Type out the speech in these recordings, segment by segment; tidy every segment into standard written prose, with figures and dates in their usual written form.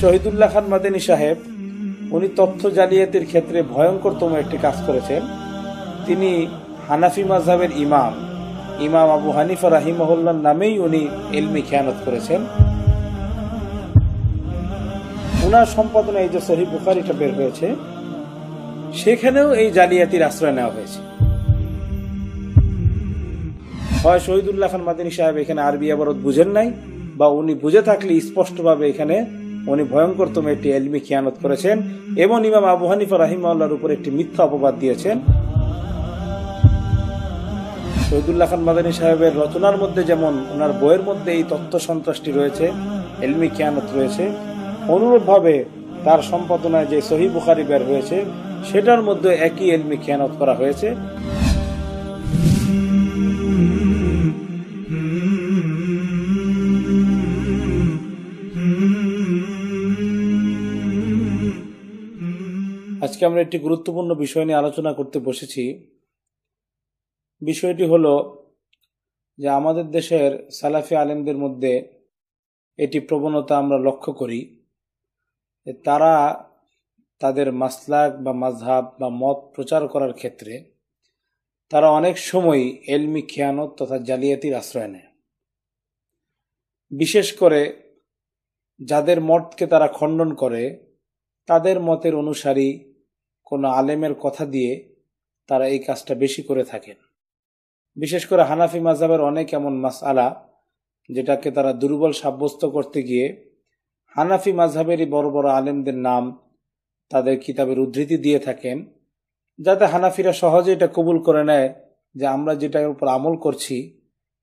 শহীদুল্লাহ খান মাদানী সাহেব উনি তথ্য জালিয়াতির ক্ষেত্রে ভয়ঙ্করতম একটি কাজ করেছেন। তিনি হানাফি মাযহাবের ইমাম আবু হানিফা রাহিমাহুল্লাহর নামেই উনি ইলমি খেয়ানত করেছেন। উনার সম্পাদনায় এই যে সহিহ বুখারীটা বের হয়েছে, সেখানেও এই জালিয়াতির আশ্রয় নেওয়া হয়েছে। হয় শহীদুল্লাহ খান মাদানী সাহেব এখানে আরবি ইবারত বুঝেন নাই, বা উনি বুঝে থাকলে স্পষ্টভাবে এখানে উনি ভয়ঙ্করতম একটি ইলমি খিয়ানত করেছেন এবং ইমাম আবু হানিফা রাহিমাহুল্লাহর উপর একটি মিথ্যা অপবাদ দিয়েছেন। শহীদুল্লাহ খান মাদানী সাহেবের রচনার মধ্যে যেমন ওনার বইয়ের মধ্যে এই তথ্য সন্ত্রাসটি রয়েছে, ইলমি খিয়ানত রয়েছে, অনুরূপভাবে তার সম্পাদনায় যে সহিহ বুখারী বের হয়েছে সেটার মধ্যে একই ইলমি খিয়ানত করা হয়েছে। আজকে আমরা একটি গুরুত্বপূর্ণ বিষয় নিয়ে আলোচনা করতে বসেছি। বিষয়টি হলো যে আমাদের দেশের সালাফি আলেমদের মধ্যে এটি প্রবণতা আমরা লক্ষ্য করি যে তারা তাদের মাসলাক বা মাযহাব বা মত প্রচার করার ক্ষেত্রে তারা অনেক সময় ইলমি খিয়ানত তথা জালিয়াতির আশ্রয় নেয়। বিশেষ করে যাদের মতকে তারা খণ্ডন করে তাদের মতের অনুসারী কোনো আলেমের কথা দিয়ে তারা এই কাজটা বেশি করে থাকেন। বিশেষ করে হানাফি মাযহাবের অনেক এমন মাসআলা যেটাকে তারা দুর্বল সাব্যস্ত করতে গিয়ে হানাফি মাযহাবেরই বড় বড় আলেমদের নাম তাদের কিতাবের উদ্ধৃতি দিয়ে থাকেন, যাতে হানাফিরা সহজে এটা কবুল করে নেয় যে আমরা যেটার উপর আমল করছি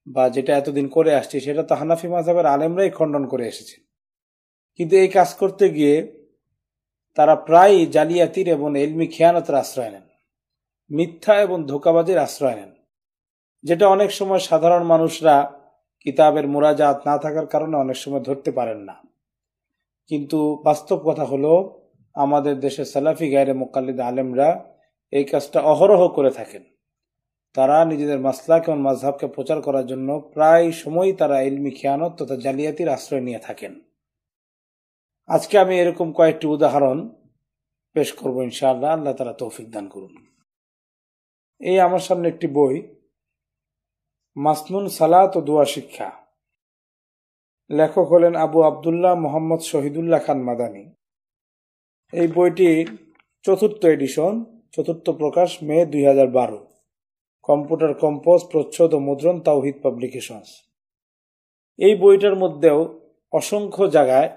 বা যেটা এতদিন করে আসছি সেটা তো হানাফি মাযহাবের আলেমরাই খণ্ডন করে এসেছে। কিন্তু এই কাজ করতে গিয়ে তারা প্রায় জালিয়াতির এবং ইলমি খিয়ানতের আশ্রয় নেন, মিথ্যা এবং ধোঁকাবাজির আশ্রয় নেন, যেটা অনেক সময় সাধারণ মানুষরা কিতাবের মুরাজাত না থাকার কারণে অনেক সময় ধরতে পারেন না। কিন্তু বাস্তব কথা হলো আমাদের দেশের সালাফি গায়রে মুকাল্লিদ আলেমরা এই কাজটা অহরহ করে থাকেন। তারা নিজেদের মাসলাক এবং মাযহাবকে প্রচার করার জন্য প্রায় সময়ই তারা ইলমি খিয়ানত তথা জালিয়াতির আশ্রয় নিয়ে থাকেন। আজকে আমি এরকম কয়েকটি উদাহরণ পেশ করব ইনশাআল্লাহ, আল্লাহ তাআলা তৌফিক দান করুন। এই আমার সামনে একটি বই, মাসনুন সালাত ও দোয়া শিক্ষা। লেখক হলেন আবু আবদুল্লাহ মোহাম্মদ শহীদুল্লাহ খান মাদানী। এই বইটি চতুর্থ এডিশন, চতুর্থ প্রকাশ, মে 2012, কম্পিউটার কম্পোজ, প্রচ্ছদ ও মুদ্রণ, তাওহীদ পাবলিকেশনস। এই বইটার মধ্যেও অসংখ্য জায়গায়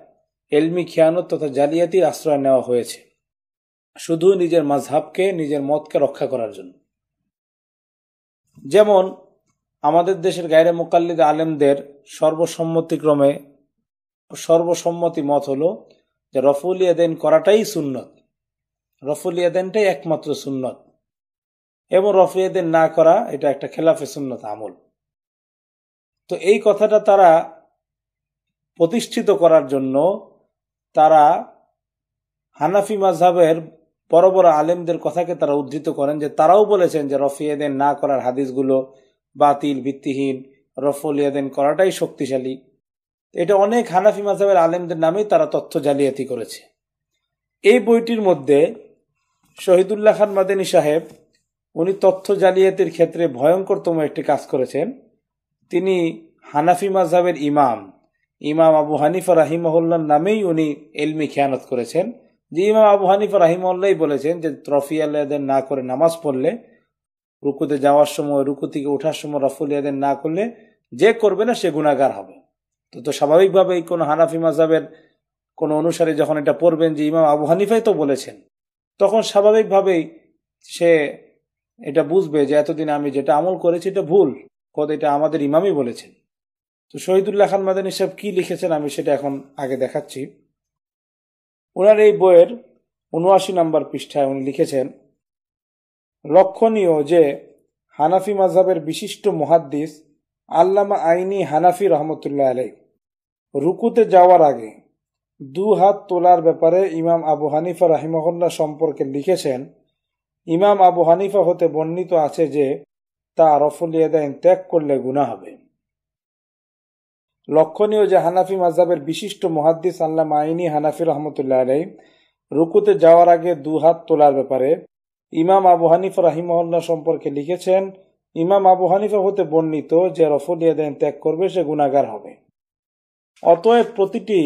ইলমি খিয়ানত তথা জালিয়াতির আশ্রয় নেওয়া হয়েছে, শুধু নিজের মাযহাবকে, নিজের মতকে রক্ষা করার জন্য। যেমন আমাদের দেশের গায়রে মুকাল্লিদ আলেমদের সর্বসম্মতি মত হলো যে রফউল ইয়াদাইন করাটাই সুন্নত, রফউল ইয়াদাইনটাই একমাত্র সুন্নত, এবং রফউল ইয়াদাইন না করা এটা একটা খেলাফে সুন্নত আমল। তো এই কথাটা তারা প্রতিষ্ঠিত করার জন্য তারা হানাফি মাযহাবের বড় বড় আলেমদের কথাকে তারা উদ্ধৃত করেন, যে তারাও বলেছেন যে রফউল ইয়াদাইন না করার হাদিসগুলো বাতিল, ভিত্তিহীন, রফউল ইয়াদাইন করাটাই শক্তিশালী। এটা অনেক হানাফি মাযহাবের আলেমদের নামেই তারা তথ্য জালিয়াতি করেছে। এই বইটির মধ্যে শহীদুল্লাহ খান মাদানী সাহেব উনি তথ্য জালিয়াতির ক্ষেত্রে ভয়ঙ্করতম একটি কাজ করেছেন। তিনি হানাফি মাযহাবের ইমাম আবু হানিফা রাহিমাহুল্লাহর নামেই উনি ইলমি খিয়ানত করেছেন। যে ইমাম আবু হানিফা রাহিমাহুল্লাহই বলেছেন যে রফউল ইয়াদাইন না করে নামাজ পড়লে, রুকুতে যাওয়ার সময়, রুকু থেকে ওঠার সময় রফউল ইয়াদাইন না করলে যে করবে না সে গুনাহগার হবে। তো স্বাভাবিকভাবেই কোন হানাফি মাযহাবের কোন অনুসারী যখন এটা পড়বেন যে ইমাম আবু হানিফাই তো বলেছেন, তখন স্বাভাবিকভাবেই সে এটা বুঝবে যে এতদিন আমি যেটা আমল করেছি এটা ভুল, খোদ এটা আমাদের ইমামই বলেছেন। তো শহীদুল্লাহ খান মাদানী সাহেব কি লিখেছেন আমি সেটা এখন আগে দেখাচ্ছি। ওনার এই বইয়ের ৭৯ নম্বর পৃষ্ঠায় উনি লিখেছেন, লক্ষণীয় যে হানাফি মাযহাবের বিশিষ্ট মুহাদ্দিস আল্লামা আইনি হানাফি রহমতুল্লাহ আলাইহি রুকুতে যাওয়ার আগে 2 হাত তোলার ব্যাপারে ইমাম আবু হানিফা রাহিমাহুল্লাহ সম্পর্কে লিখেছেন, ইমাম আবু হানিফা হতে বর্ণিত আছে যে তা রফউল ইয়াদাইন ত্যাগ করলে গুনাহ হবে। লক্ষণীয় যে হানাফি মাযহাবের বিশিষ্ট মুহাদ্দিস আল্লামা আইনি হানাফি রহমতুল্লাহ আলাইহি রুকুতে যাওয়ার আগে দুহাত তোলার ব্যাপারে ইমাম আবু হানিফা রাহিমাহুল্লাহ সম্পর্কে লিখেছেন, ইমাম আবু হানিফা হতে বর্ণিত যে রফুল ইয়াদাইন ত্যাগ করবে সে গুনাহগার হবে। অতএব প্রতিটি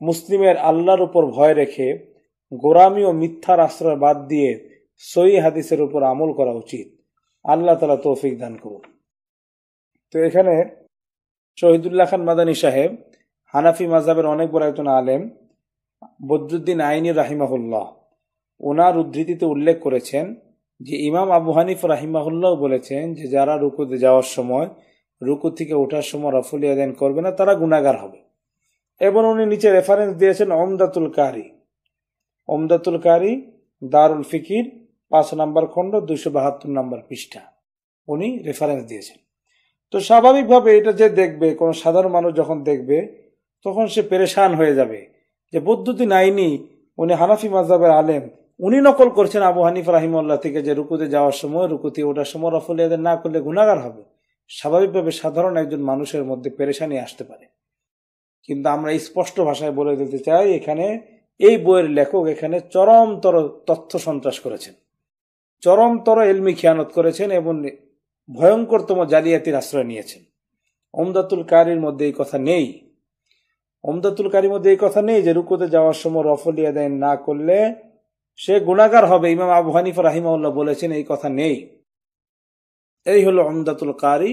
মুসলিমের আল্লাহর উপর ভয় রেখে গোরামি ও মিথ্যার আশ্রয় বাদ দিয়ে সহিহ হাদিসের উপর আমল করা উচিত। আল্লাহ তাআলা তৌফিক দান করুন। তো এখানে শহীদুল্লাহ খান মাদানী সাহেব হানাফি মাযহাবের অনেক বড় একজন আলেম, বদরুদ্দিন আইনি রাহিমাহুল্লাহ, ওনার উদ্ধৃতিতে উল্লেখ করেছেন যে ইমাম আবু হানিফা রাহিমাহুল্লাহ বলেছেন যে যারা রুকুতে যাওয়ার সময় রুকু থেকে ওঠার সময় রফুল ইয়াদাইন করবে না তারা গুনাহগার হবে। এবং উনি নিচে রেফারেন্স দিয়েছেন ওমদাতুল কারি, ওমদাতুল কারি দারুল ফিকির 5 নম্বর খণ্ড 272 নম্বর পৃষ্ঠা উনি রেফারেন্স দিয়েছেন। তো স্বাভাবিকভাবে এটা যে দেখবে, কোন সাধারণ মানুষ যখন দেখবে তখন সে পেরেশান হয়ে যাবে যে বদরুদ্দিন আইনি উনি হানাফি মাযহাবের আলেম, উনি নকল করছেন আবু হানিফা রাহিমাহুল্লাহ থেকে যে রুকুতে যাওয়ার সময় রুকুতে ওঠার সময় রফুল ইয়াদাইন না করলে গুনাহগার হবে। স্বাভাবিকভাবে সাধারণ একজন মানুষের মধ্যে পেরেশানি আসতে পারে। কিন্তু আমরা স্পষ্ট ভাষায় বলে দিতে চাই, এখানে এই বইয়ের লেখক এখানে চরমতর তথ্য সন্ত্রাস করেছেন, চরমতর ইলমি খিয়ানত করেছেন এবং ভয়ঙ্করতম জালিয়াতির আশ্রয় নিয়েছেন। ওমদাতুল কারির মধ্যে এই কথা নেই, ওমদাতুল কারির মধ্যে এই কথা নেই যে রুকুতে যাওয়ার সময় রফুল ইয়াদাইন না করলে সে গুনাহগার হবে। ইমাম আবু হানিফা রাহিমাহুল্লাহ বলেছেন, এই কথা নেই। এই হলো ওমদাতুল কারি,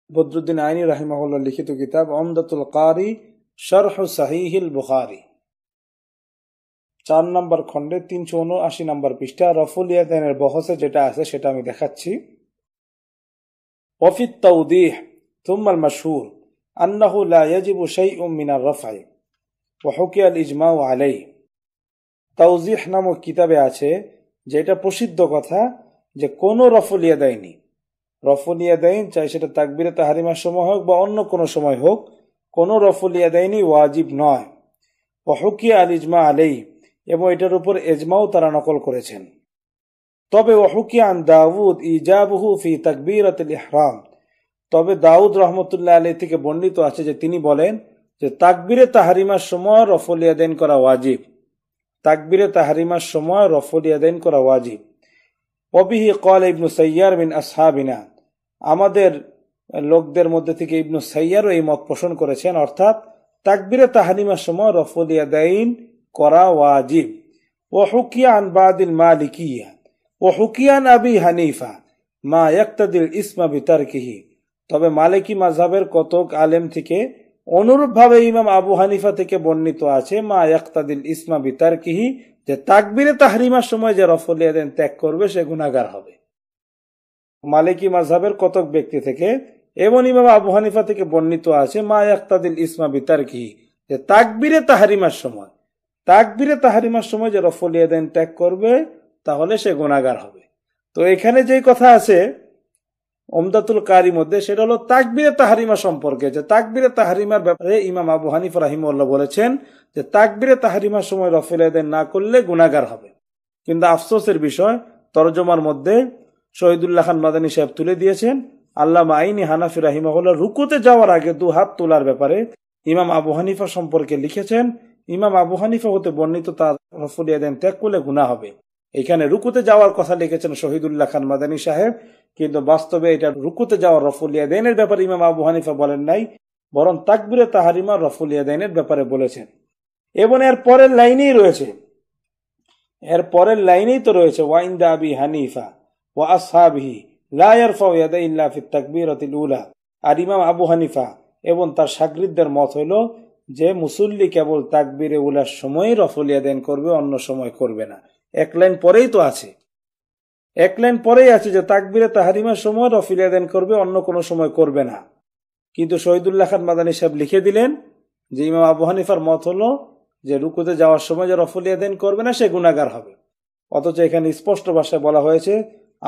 বদরুদ্দিন আইনি রাহিমাহুল্লাহ লিখিত কিতাব ওমদাতুল কারি শরহ সাহিহিল বুখারী, 4 নম্বর খণ্ডে 379 নম্বর পৃষ্ঠা রফুল ইয়াদাইনের বহসে যেটা আছে সেটা আমি দেখাচ্ছি। ওয়াফি তাওদীহ থুম্মা আল মাশহুর আন্নাহু লা ইয়াজিবু শাইউন মিনার রাফঈ ওয়া হুকিয়া আল ইজমাউ আলাইহি। তাওযীহ নামক কিতাবে আছে যে এটা প্রসিদ্ধ কথা যে কোনো রফুল ইয়াদাইনি, রফুল ইয়াদাইন চাই সেটা তাকবীরে তাহরিমার সময় হোক বা অন্য কোনো সময় হোক, কোনো রফুল ইয়াদাইনি ওয়াজিব নয়। ওয়া হুকিয়া আল ইজমা আলাইহি, এবং এটার উপর ইজমাও তারা নকল করেছেন। তবে ওয়া হুকিয়া আন দাউদ ইজাবুহু ফি তাকবীরাতিল ইহরাম, তবে দাউদ রহমতুল্লাহ আলাইহি থেকে বর্ণিত আছে যে তিনি বলেন যে তাকবীরে তাহরিমার সময় রফুল ইয়াদাইন করা ওয়াজিব, তাকবীরে তাহরিমার সময় রফুল ইয়াদাইন করা ওয়াজিব। ওয়াবিহি ক্বালা ইবনু সাইয়ার মিন আসহাবিনা, আমাদের লোকদের মধ্যে থেকে ইবনু সাইয়ারও এই মত পোষণ করেছেন, অর্থাৎ তাকবীরে তাহরিমার সময় রফুল ইয়াদাইন করা ওয়াজিব। ওয়া হুকিয়া আন বাদিল মালিকিয়া ওয়া হুকিয়া আন আবি হানিফা মা ইয়াক্তাদিল ইসমা বিতারকিহি, তবে মালিকি মাযহাবের কতক আলেম থেকে অনুরূপভাবে ইমাম আবু হানিফা থেকে বর্ণিত আছে মা ইয়াক্তাদিল ইসমা বিতারকিহি, যে তাকবীরে তাহরিমার সময় যে রফুল ইয়াদাইন ত্যাগ করবে সে গুনাহগার হবে। মালিকি মাযহাবের কতক ব্যক্তি থেকে এবং ইমাম আবু হানিফা থেকে বর্ণিত আছে মা ইয়াক্তাদিল ইসমা বিতারকিহি, যে তাকবীরে তাহরিমার সময়, তাকবীরে তাহরিমার সময় যে রফুল ইয়াদাইন ত্যাগ করবে তাহলে সে গুনাহগার হবে। তো এখানে যে কথা আছে ওমদাতুল কারি মধ্যে সেটা হলো তাকবীরে তাহরিমা সম্পর্কে, যে তাকবীরে তাহরিমার ব্যাপারে ইমাম আবু হানিফা রাহিমাহুল্লাহ বলেছেন যে তাকবীরে তাহরিমার সময় রফুল ইয়াদাইন না করলে গুনাহগার হবে। কিন্তু আফসোসের বিষয় তরজমার মধ্যে শহীদুল্লাহ খান মাদানী সাহেব তুলে দিয়েছেন আল্লামা আইনি হানাফি রাহিমাহুল্লাহ রুকুতে যাওয়ার আগে 2 হাত তোলার ব্যাপারে ইমাম আবু হানিফা সম্পর্কে লিখেছেন, ইমাম আবু হানিফা হতে বর্ণিত তার রফুল ইয়াদাইন ত্যাগ করলে গুনাহ হবে। এখানে রুকুতে যাওয়ার কথা লিখেছেন শহীদুল্লাহ খান মাদানী সাহেব, কিন্তু বাস্তবে এটা রুকুতে যাওয়ার রফুল ইয়াদাইনের ব্যাপারে ইমাম আবু হানিফা বলেন নাই, বরং তাকবীরে তাহরিমা রফুল ইয়াদাইনের ব্যাপারে বলেছেন। এবং এর পরের লাইনেই রয়েছে, এর পরের লাইনেই তো রয়েছে ওয়াইন্দা আবি হানিফা ওয়া আসহাবিহি লা ইয়ারফাউ ইয়াদাই ইল্লা ফিত তাকবীরাতিল উলা, আর ইমাম আবু হানিফা এবং তার শাগরিদদের মত হলো যে মুসল্লি কেবল তাকবীরে উলার সময় রফুল ইয়াদাইন করবে, অন্য সময় করবে না। এক লাইন পরেই তো আছে, এক লাইন পরেই আছে যে তাকবীরে তাহরিমার সময় রফুল ইয়াদাইন করবে, অন্য কোনো সময় করবে না। কিন্তু শহীদুল্লাহ খান মাদানী সাহেব লিখে দিলেন যে ইমাম আবু হানিফার মত হলো যে রুকুতে যাওয়ার সময় যে রফুল ইয়াদাইন করবে না সে গুনাহগার হবে। অথচ এখানে স্পষ্ট ভাষায় বলা হয়েছে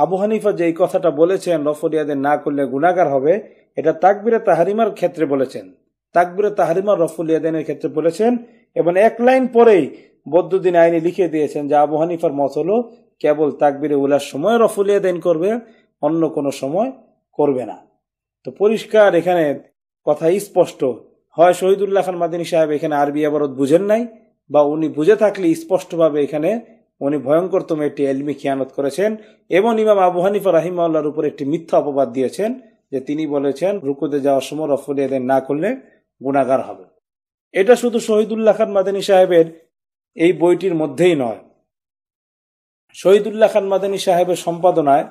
আবু হানিফা যে এই কথাটা বলেছেন রফুল ইয়াদাইন না করলে গুনাহগার হবে, এটা তাকবীরে তাহরিমার ক্ষেত্রে বলেছেন, তাকবীরে তাহরিমার রফুল ইয়াদাইনের ক্ষেত্রে বলেছেন। এবং এক লাইন পরেই বদরুদ্দিন আইনি লিখে দিয়েছেন যে আবু হানিফার মত হলো কেবল তাকবীরে উলার সময় রফুল ইয়াদাইন করবে, অন্য কোনো সময় করবে না। তো পরিষ্কার এখানে কথা স্পষ্ট, হয় শহীদুল্লাহ খান মাদানী সাহেব এখানে আরবি ইবারত বুঝেন নাই, বা উনি বুঝে থাকলে স্পষ্টভাবে এখানে উনি ভয়ঙ্করতম একটি এলমি খিয়ানত করেছেন এবং ইমাম আবু হানিফা রাহিমাহুল্লাহর উপর একটি মিথ্যা অপবাদ দিয়েছেন যে তিনি বলেছেন রুকুতে যাওয়ার সময় রফুল ইয়াদাইন না করলে গুনাহগার হবে। এটা শুধু শহীদুল্লাহ খান মাদানী সাহেবের এই বইটির মধ্যেই নয়, শহীদুল্লাহ খান মাদানী সাহেবের সম্পাদনায়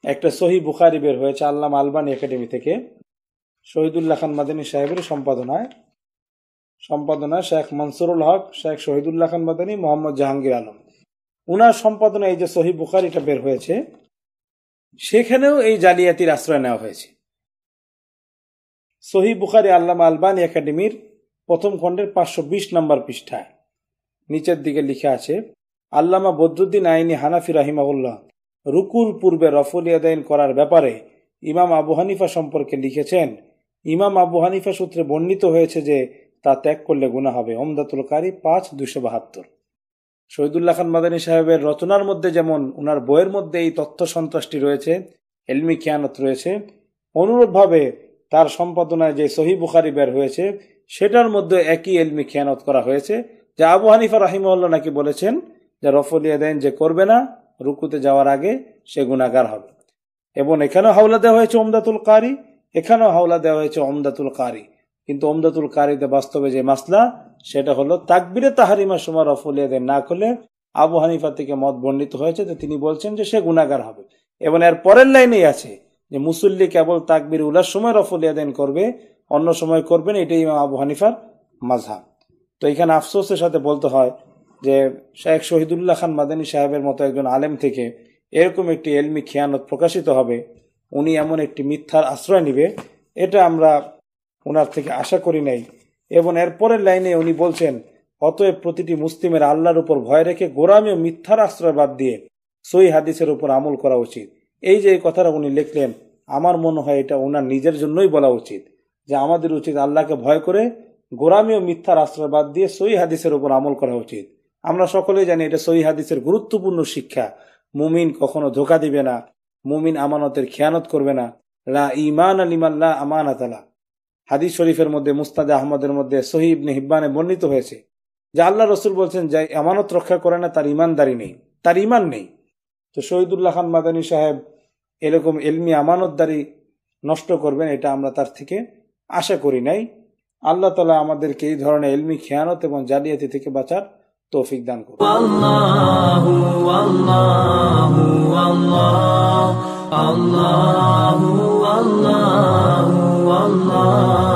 একটা সহিহ বুখারী বের হয়েছে আল্লামা আলবানী একাডেমি থেকে। শহীদুল্লাহ খান মাদানী সাহেবের সম্পাদনায় শেখ মনসুরুল হক, শেখ শহীদুল্লাহ খান মাদানী, মোহাম্মদ জাহাঙ্গীর আলম, উনার সম্পাদনায় এই যে সহিহ বুখারীটা বের হয়েছে সেখানেও এই জালিয়াতির আশ্রয় নেওয়া হয়েছে। সহিহ বুখারী আল্লামা আলবানী একাডেমির প্রথম খণ্ডের 520 নম্বর পৃষ্ঠায় নিচের দিকে লিখা আছে, আল্লামা বদরুদ্দিন আইনি হানাফি রাহিমাহুল্লাহ রুকুর পূর্বে রফুল ইয়াদাইন করার ব্যাপারে ইমাম আবু হানিফা সম্পর্কে লিখেছেন, ইমাম আবু হানিফা সূত্রে বর্ণিত হয়েছে যে তা ত্যাগ করলে গুনাহ হবে। উমদাতুল কারী 5/272। শহীদুল্লাহ খান মাদানী সাহেবের রচনার মধ্যে যেমন উনার বইয়ের মধ্যে এই তথ্য সন্ত্রাসটি রয়েছে, এলমি খিয়ানত রয়েছে, অনুরূপভাবে তার সম্পাদনায় যে সহিহ বুখারী বের হয়েছে সেটার মধ্যে একই এলমি খিয়ানত করা হয়েছে যে আবু হানিফা রাহিমাহুল্লাহ নাকি বলেছেন যে রফুল ইয়াদাইন যে করবে না রুকুতে যাওয়ার আগে সে গুনাহগার হবে। এবং এখানেও হাওলা দেওয়া হয়েছে উমদাতুল কারী, এখানেও হাওলা দেওয়া হয়েছে উমদাতুল কারী, কিন্তু উমদাতুল কারীতে বাস্তবে যে মাসলা সেটা হলো তাকবীরে তাহরিমার সময় রফুল ইয়াদাইন না করলে আবু হানিফা থেকে মত বর্ণিত হয়েছে যে তিনি বলছেন যে সে গুনাহগার হবে। এবং এর পরের লাইনেই আছে যে মুসল্লি কেবল তাকবীর উলার সময় রফুল ইয়াদাইন করবে, অন্য সময় করবেন, এটাই ইমাম আবু হানিফার মাযহাব। তো এখানে আফসোসের সাথে বলতে হয় যে শেখ শহীদুল্লাহ খান মাদানী সাহেবের মতো একজন আলেম থেকে এরকম একটি এলমি খিয়ানত প্রকাশিত হবে, উনি এমন একটি মিথ্যার আশ্রয় নিবে, এটা আমরা ওনার থেকে আশা করি নাই। এবং এরপরের লাইনে উনি বলছেন, অতএব প্রতিটি মুসলিমের আল্লাহর উপর ভয় রেখে গোরামি ও মিথ্যার আশ্রয় বাদ দিয়ে সহিহ হাদিসের উপর আমল করা উচিত। এই যে এই কথাটা উনি লিখলেন, আমার মনে হয় এটা ওনার নিজের জন্যই বলা উচিত যে আমাদের উচিত আল্লাহকে ভয় করে গোরামি ও মিথ্যার আশ্রয় বাদ দিয়ে সহিহ হাদিসের উপর আমল করা উচিত। আমরা সকলেই জানি এটা সহিহ হাদিসের গুরুত্বপূর্ণ শিক্ষা। মুমিন কখনো ধোঁকা দিবে না, মুমিন আমানতের খেয়ানত করবে না, লা ঈমান লিমান লা আমানাত লা। হাদিস শরীফের মধ্যে মুসনাদে আহমদের মধ্যে সহিহ ইবনে হিব্বানে বর্ণিত হয়েছে যে আল্লাহ রসুল বলছেন যে আমানত রক্ষা করে না তার ইমানদারি নেই, তার ইমান নেই। তো শহীদুল্লাহ খান মাদানী সাহেব এরকম এলমি আমানতদারি নষ্ট করবেন এটা আমরা তার থেকে আশা করি নাই। আল্লাহ তাআলা আমাদেরকে এই ধরনের এলমি খেয়ানত এবং জালিয়াতি থেকে বাঁচার তৌফিক দান করুন। আল্লাহু আল্লাহু আল্লাহ আল্লাহু আল্লাহু আল্লাহ।